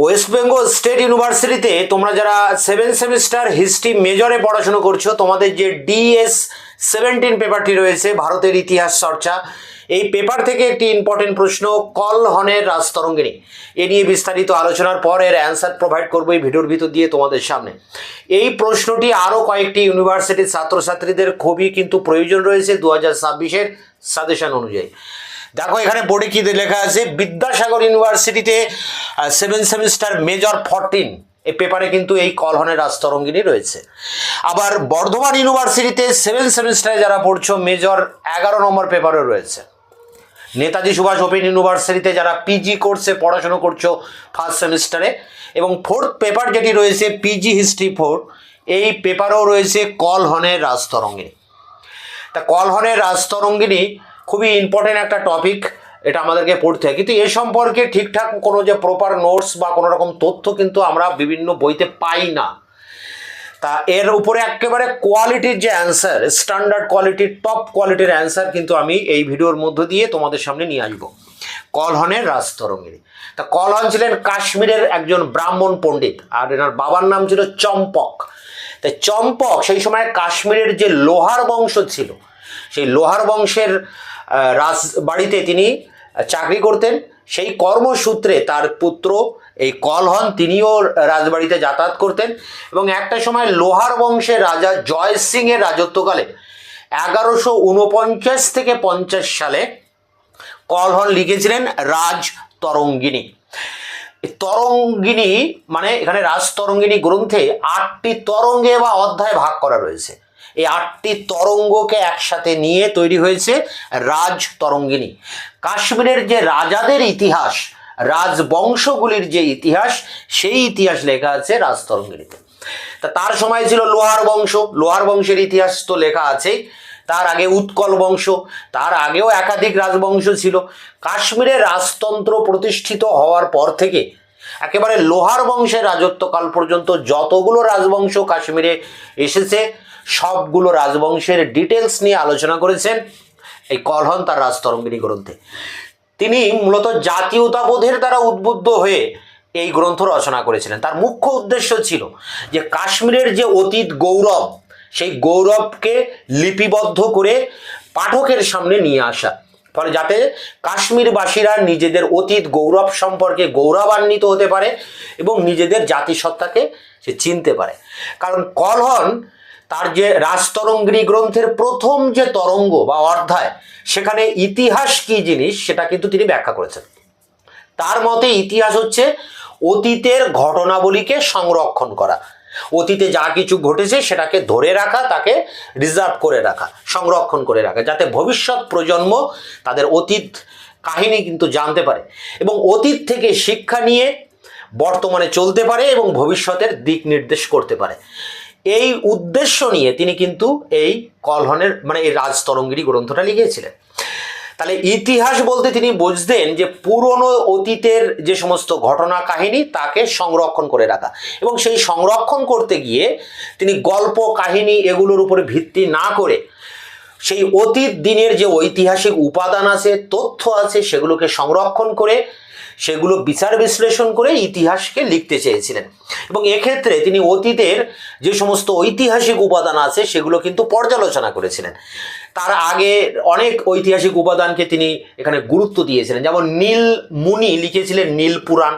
West Bengal state ইউনিভার্সিটিতে তোমরা যারা 7 সেমিস্টার হিস্ট্রি মেজরে পড়াশোনা করছো, তোমাদের যে DS-17 পেপারটি রয়েছে ভারতের ইতিহাস চর্চা, এই পেপার থেকে একটি ইম্পর্টেন্ট প্রশ্ন কলহনের রাজতরঙ্গিনী, এ নিয়ে বিস্তারিত আলোচনার পর এর অ্যান্সার প্রোভাইড করবো এই ভিডিওর ভিতর দিয়ে তোমাদের সামনে। এই প্রশ্নটি আরও কয়েকটি ইউনিভার্সিটির ছাত্রছাত্রীদের খুবই কিন্তু প্রয়োজন রয়েছে 2026-এর সাজেশন অনুযায়ী। দেখো এখানে বোর্ডে কি লেখা আছে, বিদ্যাসাগর ইউনিভার্সিটিতে 7 সেমিস্টার মেজর 14 এই পেপারে কিন্তু এই কলহনের রাজতরঙ্গিনী রয়েছে। আবার বর্ধমান ইউনিভার্সিটিতে 7 সেমিস্টারে যারা পড়ছো মেজর 11 নম্বর পেপারও রয়েছে। নেতাজি সুভাষ ওপেন ইউনিভার্সিটিতে যারা পিজি কোর্সে পড়াশোনা করছো 1st সেমিস্টারে, এবং 4th পেপার যেটি রয়েছে পিজি হিস্ট্রি 4, এই পেপারও রয়েছে কলহনের রাজতরঙ্গিনী। তা কলহনের রাজতরঙ্গিনী খুবই ইম্পর্টেন্ট একটা টপিক, এটা আমাদেরকে পড়তে হয়, কিন্তু এ সম্পর্কে ঠিকঠাক কোনো যে প্রপার নোটস বা কোনো রকম তথ্য কিন্তু আমরা বিভিন্ন বইতে পাই না। তা এর উপরে একেবারে কোয়ালিটির যে অ্যান্সার, স্ট্যান্ডার্ড কোয়ালিটির, টপ কোয়ালিটির অ্যান্সার কিন্তু আমি এই ভিডিওর মধ্য দিয়ে তোমাদের সামনে নিয়ে আসবো। কলহনের রাজতরঙ্গিনী। তা কলহন ছিলেন কাশ্মীরের একজন ব্রাহ্মণ পণ্ডিত, আর এনার বাবার নাম ছিল চম্পক। তাই চম্পক সেই সময় কাশ্মীরের যে লোহার বংশ ছিল, সেই লোহার বংশের রাজবাড়িতে তিনি চাকরি করতেন। সেই কর্মসূত্রে তার পুত্র এই কলহন তিনিও রাজবাড়িতে যাতায়াত করতেন, এবং একটা সময় লোহার বংশের রাজা জয় সিংয়ের রাজত্বকালে 1149 থেকে 50 সালে কলহন লিখেছিলেন রাজতরঙ্গিনী। তরঙ্গিনী মানে এখানে রাজতরঙ্গিনী গ্রন্থে 8টি তরঙ্গে বা অধ্যায় ভাগ করা রয়েছে। এই 8টি তরঙ্গকে একসাথে নিয়ে তৈরি হয়েছে রাজতরঙ্গিনী। কাশ্মীরের যে রাজাদের ইতিহাস, রাজবংশগুলির যে ইতিহাস, সেই ইতিহাস লেখা আছে রাজতরঙ্গিনীতে। তা তার সময় ছিল লোহার বংশ, লোহার বংশের ইতিহাস তো লেখা আছেই। তার আগে উৎকল বংশ, তার আগেও একাধিক রাজবংশ ছিল। কাশ্মীরে রাজতন্ত্র প্রতিষ্ঠিত হওয়ার পর থেকে একেবারে লোহার বংশের রাজত্বকাল পর্যন্ত যতগুলো রাজবংশ কাশ্মীরে এসেছে, সবগুলো রাজবংশের ডিটেলস নিয়ে আলোচনা করেছেন এই কলহন তার রাজতরঙ্গিনী গ্রন্থে। তিনি মূলত জাতীয়তাবোধের দ্বারা উদ্বুদ্ধ হয়ে এই গ্রন্থ রচনা করেছিলেন। তার মুখ্য উদ্দেশ্য ছিল যে কাশ্মীরের যে অতীত গৌরব, সেই গৌরবকে লিপিবদ্ধ করে পাঠকের সামনে নিয়ে আসা, ফলে যাতে কাশ্মীরবাসীরা নিজেদের অতীত গৌরব সম্পর্কে গৌরবান্বিত হতে পারে এবং নিজেদের জাতিসত্তাকে সে চিনতে পারে। কারণ কলহন তার যে রাজতরঙ্গিনী গ্রন্থের প্রথম যে তরঙ্গ বা অধ্যায়, সেখানে ইতিহাস কি জিনিস সেটা কিন্তু তিনি ব্যাখ্যা করেছেন। তার মতে ইতিহাস হচ্ছে অতীতের ঘটনাবলীকে সংরক্ষণ করা, অতীতে যা কিছু ঘটেছে সেটাকে ধরে রাখা, তাকে রিজার্ভ করে রাখা, সংরক্ষণ করে রাখা, যাতে ভবিষ্যৎ প্রজন্ম তাদের অতীত কাহিনী কিন্তু জানতে পারে এবং অতীত থেকে শিক্ষা নিয়ে বর্তমানে চলতে পারে এবং ভবিষ্যতের দিক নির্দেশ করতে পারে। এই উদ্দেশ্য নিয়ে তিনি কিন্তু এই কলহনের মানে এই রাজতরঙ্গিনী গ্রন্থটা লিখেছিলেন। তাহলে ইতিহাস বলতে তিনি বুঝতেন যে পুরনো অতীতের যে সমস্ত ঘটনা কাহিনী তাকে সংরক্ষণ করে রাখা, এবং সেই সংরক্ষণ করতে গিয়ে তিনি গল্প কাহিনী এগুলোর উপরে ভিত্তি না করে সেই অতীত দিনের যে ঐতিহাসিক উপাদান আছে, তথ্য আছে, সেগুলোকে সংরক্ষণ করে সেগুলো বিচার বিশ্লেষণ করে ইতিহাসকে লিখতে চেয়েছিলেন। এবং এক্ষেত্রে তিনি অতীতের যে সমস্ত ঐতিহাসিক উপাদান আছে সেগুলো কিন্তু পর্যালোচনা করেছিলেন। তার আগে অনেক ঐতিহাসিক উপাদানকে তিনি এখানে গুরুত্ব দিয়েছিলেন, যেমন নীল মুনি লিখেছিলেন নীল পুরাণ,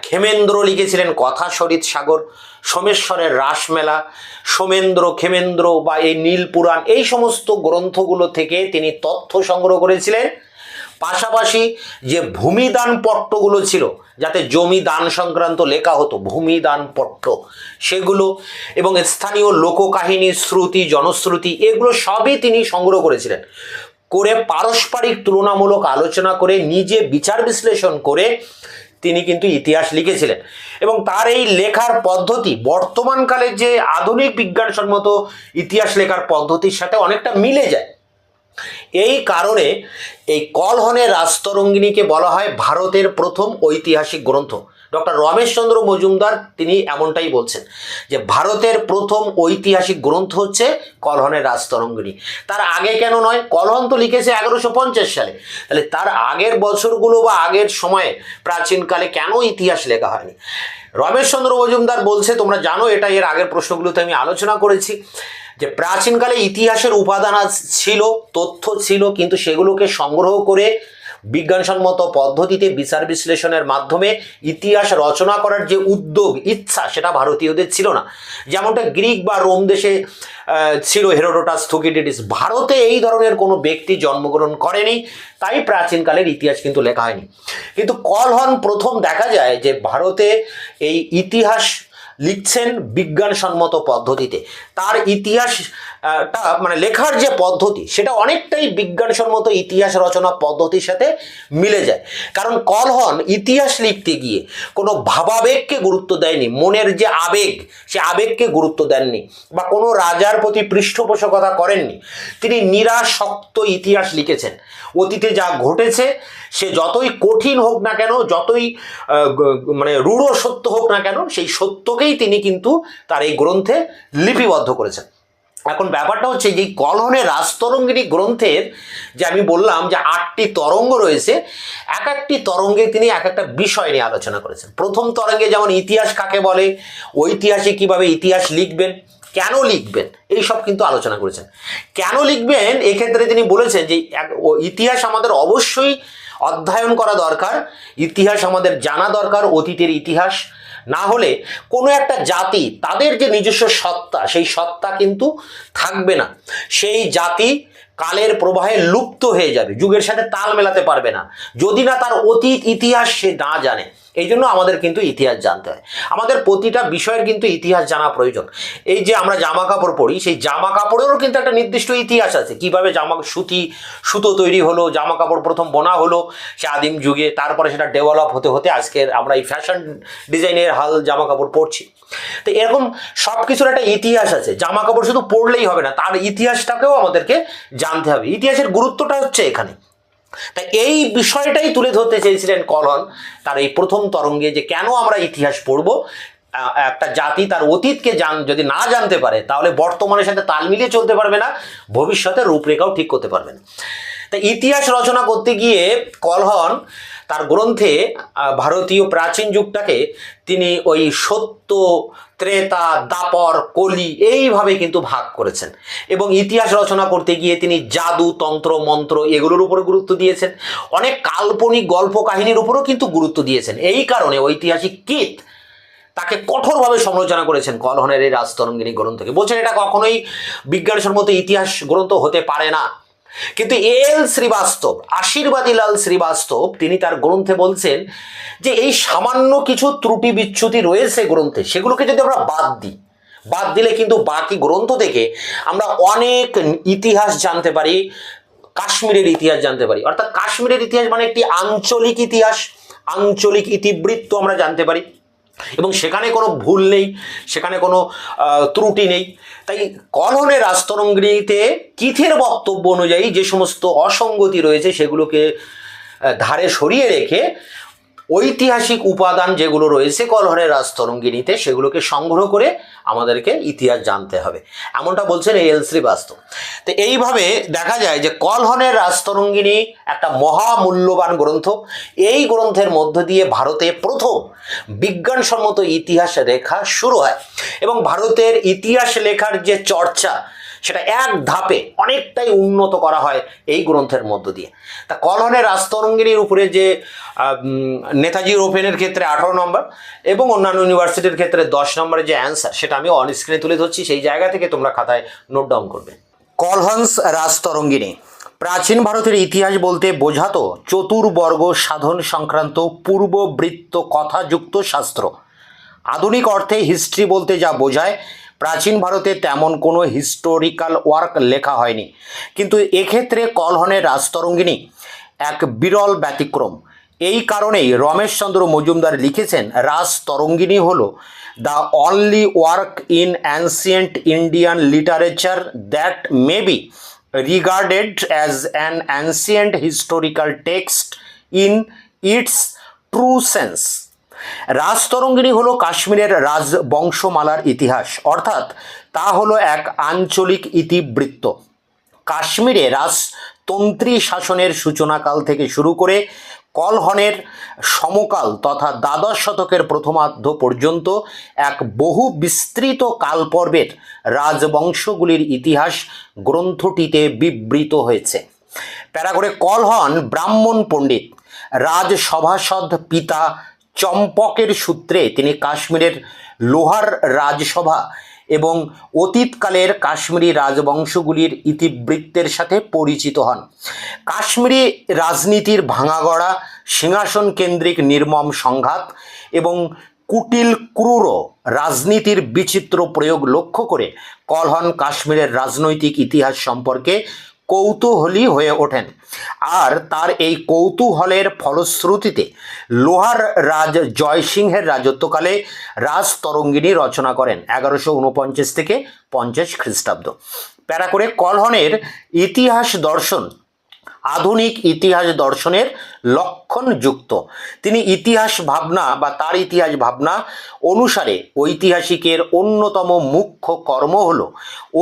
ক্ষেমেন্দ্র লিখেছিলেন কথা সরিত সাগর, সোমেশ্বরের রাসমেলা, সোমেন্দ্র ক্ষেমেন্দ্র বা এই নীল পুরাণ, এই সমস্ত গ্রন্থগুলো থেকে তিনি তথ্য সংগ্রহ করেছিলেন। পাশাপাশি যে ভূমিদান পট্টগুলো ছিল, যাতে জমি দান সংক্রান্ত লেখা হতো, ভূমিদান পট্ট সেগুলো, এবং স্থানীয় লোককাহিনী, শ্রুতি, জনশ্রুতি, এগুলো সবই তিনি সংগ্রহ করেছিলেন। করে পারস্পরিক তুলনামূলক আলোচনা করে নিজে বিচার বিশ্লেষণ করে তিনি কিন্তু ইতিহাস লিখেছিলেন। এবং তার এই লেখার পদ্ধতি বর্তমানকালে যে আধুনিক বিজ্ঞানসম্মত ইতিহাস লেখার পদ্ধতির সাথে অনেকটা মিলে যায়। এই কারণে এই কলহনের রাজতরঙ্গিনীকে বলা হয় ভারতের প্রথম ঐতিহাসিক গ্রন্থ। ডক্টর রমেশচন্দ্র মজুমদার তিনি এমনটাই বলছেন যে ভারতের প্রথম ঐতিহাসিক গ্রন্থ হচ্ছে কলহনের রাজতরঙ্গিনী। তার আগে কেন নয়? কলহন তো লিখেছে 1150 সালে, তাহলে তার আগের বছরগুলো বা আগের সময়ে প্রাচীনকালে কেন ইতিহাস লেখা হয়নি? রমেশচন্দ্র মজুমদার বলছে, তোমরা জানো এটা, এর আগের প্রশ্নগুলোতে আমি আলোচনা করেছি যে প্রাচীনকালে ইতিহাসের উপাদান ছিল, তথ্য ছিল, কিন্তু সেগুলোকে সংগ্রহ করে বিজ্ঞানসম্মত পদ্ধতিতে বিচার বিশ্লেষণের মাধ্যমে ইতিহাস রচনা করার যে উদ্যোগ, ইচ্ছা, সেটা ভারতীয়দের ছিল না। যেমনটা গ্রিক বা রোম দেশে ছিল হেরোডোটাস, থুকিডিডিস। ভারতে এই ধরনের কোনো ব্যক্তি জন্মগ্রহণ করেনি, তাই প্রাচীনকালের ইতিহাস কিন্তু লেখা হয়নি। কিন্তু কলহন প্রথম দেখা যায় যে ভারতে এই ইতিহাস লিখছেন বিজ্ঞানসম্মত পদ্ধতিতে। তার ইতিহাসটা মানে লেখার যে পদ্ধতি সেটা অনেকটাই বিজ্ঞানসম্মত ইতিহাস রচনা পদ্ধতির সাথে মিলে যায়। কারণ কলহন ইতিহাস লিখতে গিয়ে কোনো ভাবাবেগকে গুরুত্ব দেয়নি, মনের যে আবেগ সে আবেগকে গুরুত্ব দেননি, বা কোনো রাজার প্রতি পৃষ্ঠপোষকতা করেননি। তিনি নিরাসক্ত ইতিহাস লিখেছেন। অতীতে যা ঘটেছে সে যতই কঠিন হোক না কেন, যতই মানে রূঢ় সত্য হোক না কেন, সেই সত্যকেই তিনি কিন্তু তার এই গ্রন্থে লিপিবদ্ধ করেছেন। এখন ব্যাপারটা হচ্ছে যে কলহনের রাজতরঙ্গিনী গ্রন্থের যে আমি বললাম যে 8টি তরঙ্গ রয়েছে, এক একটি তরঙ্গে তিনি এক একটা বিষয় নিয়ে আলোচনা করেছেন। প্রথম তরঙ্গে যেমন ইতিহাস কাকে বলে, ঐতিহাসিক কিভাবে ইতিহাস লিখবেন, কেন লিখবেন, এই সব কিন্তু আলোচনা করেছেন। কেন লিখবেন এক্ষেত্রে তিনি বলেছেন যে ইতিহাস আমাদের অবশ্যই অধ্যয়ন করা দরকার, ইতিহাস আমাদের জানা দরকার, অতীতের ইতিহাস। না হলে কোনো একটা জাতি তাদের যে নিজস্ব সত্তা, সেই সত্তা কিন্তু থাকবে না। সেই জাতি কালের প্রবাহে লুপ্ত হয়ে যাবে, যুগের সাথে তাল মেলাতে পারবে না, যদি না তার অতীত ইতিহাস সে না জানে। এই জন্য আমাদের কিন্তু ইতিহাস জানতে হয়, আমাদের প্রতিটা বিষয়ের কিন্তু ইতিহাস জানা প্রয়োজন। এই যে আমরা জামা কাপড় পরি, সেই জামা কাপড়েরও কিন্তু একটা নির্দিষ্ট ইতিহাস আছে। কিভাবে সুতো তৈরি হলো, জামা কাপড় প্রথম বোনা হলো সে আদিম যুগে, তারপরে সেটা ডেভেলপ হতে হতে আজকের আমরা এই ফ্যাশন ডিজাইনের হাল জামা কাপড় পরছি। তো এরকম সব কিছুর একটা ইতিহাস আছে। জামা কাপড় শুধু পরলেই হবে না, তার ইতিহাসটাকেও আমাদেরকে জানতে হবে। ইতিহাসের গুরুত্বটা হচ্ছে এখানে। তাই এই বিষয়টাই তুলে ধরতে চেয়েছিলেন কলহন তার এই প্রথম তরঙ্গে, যে কেন আমরা ইতিহাস পড়ব। একটা জাতি তার অতীতকে যদি না জানতে পারে, তাহলে বর্তমানের সাথে তাল মিলিয়ে চলতে পারবে না, ভবিষ্যতের রূপরেখাও ঠিক করতে পারবে না। তাই ইতিহাস রচনা করতে গিয়ে কলহন তার গ্রন্থে ভারতীয় প্রাচীন যুগটাকে তিনি ওই সত্য, ত্রেতা, দাপর, কলি এইভাবে কিন্তু ভাগ করেছেন। এবং ইতিহাস রচনা করতে গিয়ে তিনি জাদু, তন্ত্র, মন্ত্র এগুলোর উপরে গুরুত্ব দিয়েছেন। অনেক কাল্পনিক গল্প কাহিনীর উপরেও কিন্তু গুরুত্ব দিয়েছেন। এই কারণে ঐতিহাসিক কিট তাকে কঠোরভাবে সমালোচনা করেছেন কলহনের এই রাজতরঙ্গিনী গ্রন্থকে। বলছেন এটা কখনোই বিজ্ঞানসম্মত ইতিহাস গ্রন্থ হতে পারে না। কিন্তু এল শ্রীবাস্তব, আশীর্বাদীলাল শ্রীবাস্তব, তিনি তার গ্রন্থে বলছেন যে এই সামান্য কিছু ত্রুটি বিচ্যুতি রয়েছে গ্রন্থে, সেগুলোকে যদি আমরা বাদ দিলে কিন্তু বাকি গ্রন্থ থেকে আমরা অনেক ইতিহাস জানতে পারি, কাশ্মীরের ইতিহাস জানতে পারি। অর্থাৎ কাশ্মীরের ইতিহাস মানে একটি আঞ্চলিক ইতিহাস, আঞ্চলিক ইতিবৃত্ত আমরা জানতে পারি, এবং সেখানে কোনো ভুল নেই, সেখানে কোনো ত্রুটি নেই। তাই কলহনের রাজতরঙ্গিনীতে কিথের বক্তব্য অনুযায়ী যে সমস্ত অসঙ্গতি রয়েছে সেগুলোকে ধারে সরিয়ে রেখে ঐতিহাসিক উপাদান যেগুলো রয়েছে কলহনের রাজতরঙ্গিনীতে সেগুলোকে সংগ্রহ করে আমাদেরকে ইতিহাস জানতে হবে, এমনটা বলছেন এল শ্রীবাস্তব। তো এইভাবে দেখা যায় যে কলহনের রাজতরঙ্গিনী একটা মহামূল্যবান গ্রন্থ। এই গ্রন্থের মধ্য দিয়ে ভারতে প্রথম বিজ্ঞানসম্মত ইতিহাস লেখা শুরু হয়, এবং ভারতের ইতিহাস লেখার যে চর্চা সেটা এক ধাপে অনেকটাই উন্নত করা হয় এই গ্রন্থের মধ্য দিয়ে। তা কলহনের রাজতরঙ্গিনীর উপরে যে নেতাজি ওপেনের ক্ষেত্রে 18 নম্বর এবং অন্যান্য ইউনিভার্সিটির ক্ষেত্রে 10 নম্বরের যে অ্যান্সার, সেটা আমি অন স্ক্রিনে তুলে ধরছি, সেই জায়গা থেকে তোমরা খাতায় নোট ডাউন করবে। কলহনস রাজতরঙ্গিনী প্রাচীন ভারতের ইতিহাস বলতে বোঝাতো চতুর্বর্গ সাধন সংক্রান্ত পূর্ববৃত্ত কথাযুক্ত শাস্ত্র। আধুনিক অর্থে হিস্ট্রি বলতে যা বোঝায়, প্রাচীন ভারতে তেমন কোনো হিস্টোরিক্যাল ওয়ার্ক লেখা হয়নি। কিন্তু এক্ষেত্রে কলহনের রাজতরঙ্গিনী এক বিরল ব্যতিক্রম। এই কারণেই রমেশচন্দ্র মজুমদার লিখেছেন, রাজতরঙ্গিনী হল the only work in ancient Indian literature that may be regarded as an ancient historical text in its true sense. Rajatarangini হলো কাশ্মীরের রাজবংশমালার ইতিহাস, অর্থাৎ তা হলো এক আঞ্চলিক ইতিবৃত্ত। কাশ্মীরে রাজতন্ত্রী শাসনের সূচনাকাল থেকে শুরু করে কলহনের সমকাল তথা দ্বাদশ শতকের প্রথমার্ধ পর্যন্ত এক বহু বিস্তৃত কালপর্বের রাজবংশগুলির ইতিহাস গ্রন্থটিতে বিবৃত হয়েছে। প্যারা করে, কলহন ব্রাহ্মণ পণ্ডিত রাজসভাসদ পিতা চম্পকের সূত্রে তিনি কাশ্মীরের লোহার রাজসভা এবং অতীতকালের কাশ্মীরি রাজবংশগুলির ইতিবৃত্তের সাথে পরিচিত হন। কাশ্মীরি রাজনীতির ভাঙাগড়া, সিংহাসন কেন্দ্রিক নির্মম সংঘাত এবং কুটিল ক্রূর রাজনীতির বিচিত্র প্রয়োগ লক্ষ্য করে কলহন কাশ্মীরের রাজনৈতিক ইতিহাস সম্পর্কে কৌতূহলী হয়ে ওঠেন, আর তার এই কৌতূহলের ফলশ্রুতিতে লোহার রাজ জয়সিংহের রাজত্বকালে রাজতরঙ্গিনী রচনা করেন 1149 থেকে 50 খ্রিস্টাব্দ। প্যারা করে, কলহনের ইতিহাস দর্শন আধুনিক ইতিহাস দর্শনের লক্ষণযুক্ত। তিনি ইতিহাস ভাবনা বা তার ইতিহাস ভাবনা অনুসারে ঐতিহাসিকের অন্যতম মুখ্য কর্ম হল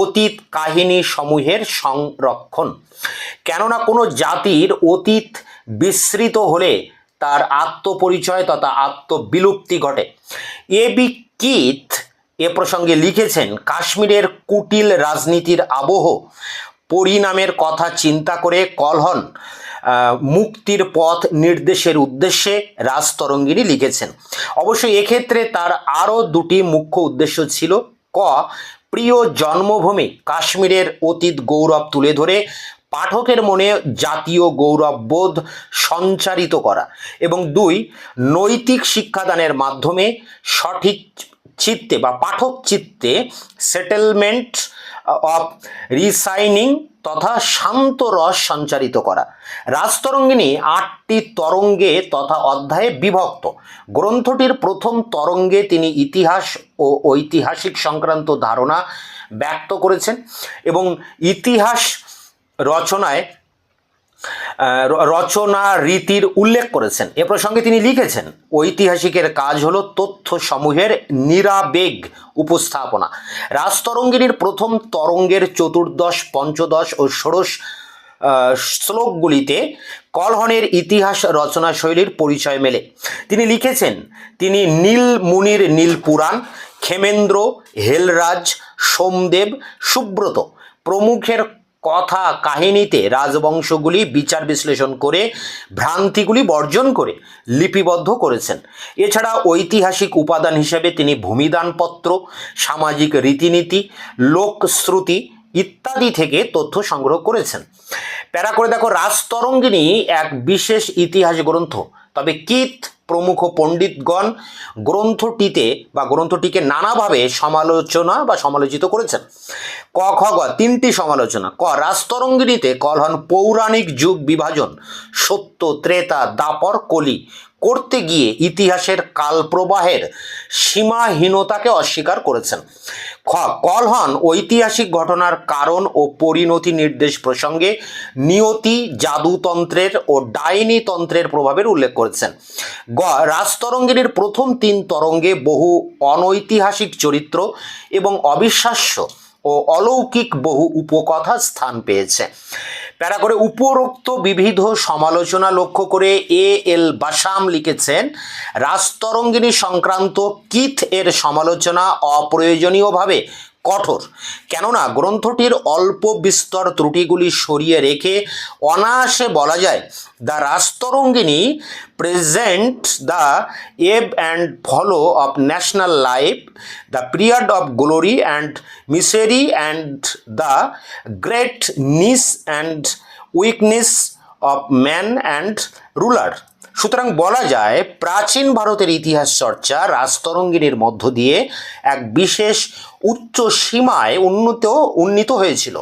অতীত কাহিনী সমূহের সংরক্ষণ। কেননা কোনো জাতির অতীত বিস্মৃত হলে তার আত্মপরিচয় তথা আত্মবিলুপ্তি ঘটে। এবি কিথ এ প্রসঙ্গে লিখেছেন, কাশ্মীরের কুটিল রাজনীতির আবহ পরিণামের কথা চিন্তা করে কলহন মুক্তির পথ নির্দেশের উদ্দেশ্যে রাজতরঙ্গিনী লিখেছেন। অবশ্যই এক্ষেত্রে তার আরও দুটি মুখ্য উদ্দেশ্য ছিল। ক, প্রিয় জন্মভূমি কাশ্মীরের অতীত গৌরব তুলে ধরে পাঠকের মনে জাতীয় গৌরববোধ সঞ্চারিত করা, এবং 2, নৈতিক শিক্ষাদানের মাধ্যমে সঠিক চিত্তে বা পাঠক চিত্তে সেটেলমেন্ট অফ রিসাইনিং তথা শান্ত রস সঞ্চারিত করা। রাজতরঙ্গিনী 8টি তরঙ্গে তথা অধ্যায়ে বিভক্ত। গ্রন্থটির প্রথম তরঙ্গে তিনি ইতিহাস ও ঐতিহাসিক সংক্রান্ত ধারণা ব্যক্ত করেছেন এবং ইতিহাস রচনা রীতির উল্লেখ করেছেন। এ প্রসঙ্গে তিনি লিখেছেন, ঐতিহাসিকের কাজ হলো তথ্য সমূহের নিরাবেগ উপস্থাপনা। রাজতরঙ্গিনীর প্রথম তরঙ্গের 14, 15 ও 16 শ্লোকগুলিতে কলহনের ইতিহাস রচনা শৈলীর পরিচয় মেলে। তিনি লিখেছেন, তিনি নীলমুনির নীলপুরাণ, ক্ষেমেন্দ্র, হেলরাজ, সোমদেব, সুব্রত প্রমুখের কথা কাহিনীতে রাজবংশগুলি বিচার বিশ্লেষণ করে ভ্রান্তিগুলি বর্জন করে লিপিবদ্ধ করেছেন। এছাড়া ঐতিহাসিক উপাদান হিসেবে তিনি ভূমিদানপত্র, সামাজিক রীতিনীতি, লোকশ্রুতি ইত্যাদি থেকে তথ্য সংগ্রহ করেছেন। প্যারা করে দেখো, রাজতরঙ্গিনী এক বিশেষ ইতিহাস গ্রন্থ, তবে কিথ প্রমুখ পণ্ডিতগণ গ্রন্থটিকে নানাভাবে সমালোচিত করেছেন। ক, খ, গ 3টি সমালোচনা। ক, রাজতরঙ্গিনীতে কলহন পৌরাণিক যুগ বিভাজন সত্য, ত্রেতা, দাপর, কলি করতে গিয়ে ইতিহাসের কালপ্রবাহের সীমাহীনতাকে অস্বীকার করেছেন। খ, কলহন ঐতিহাসিক ঘটনার কারণ ও পরিণতি নির্দেশ প্রসঙ্গে নিয়তি, জাদুতন্ত্রের ও ডাইনি তন্ত্রের প্রভাবের উল্লেখ করেছেন। গ, রাজতরঙ্গিনীর প্রথম 3 তরঙ্গে বহু অনৈতিহাসিক চরিত্র এবং অবিশ্বাস্য ও অলৌকিক বহু উপকথা স্থান পেয়েছে। প্যারা করে, উপরোক্ত বিবিধ সমালোচনা লক্ষ্য করে এল বাসাম লিখেছেন, রাজতরঙ্গিনী সংক্রান্ত কিথ এর সমালোচনা অপ্রয়োজনীয়ভাবে কঠোর, কেননা গ্রন্থটির অল্প বিস্তর ত্রুটিগুলি সরিয়ে রেখে অনায়াসে বলা যায়, the Rajatarangini present the ebb and flow of national life, the period of glory and misery and the greatness and weakness of man and ruler. সুতরাং বলা যায়, প্রাচীন ভারতের ইতিহাস চর্চা রাজতরঙ্গিনীর মধ্য দিয়ে এক বিশেষ উচ্চ সীমায় উন্নীত হয়েছিল।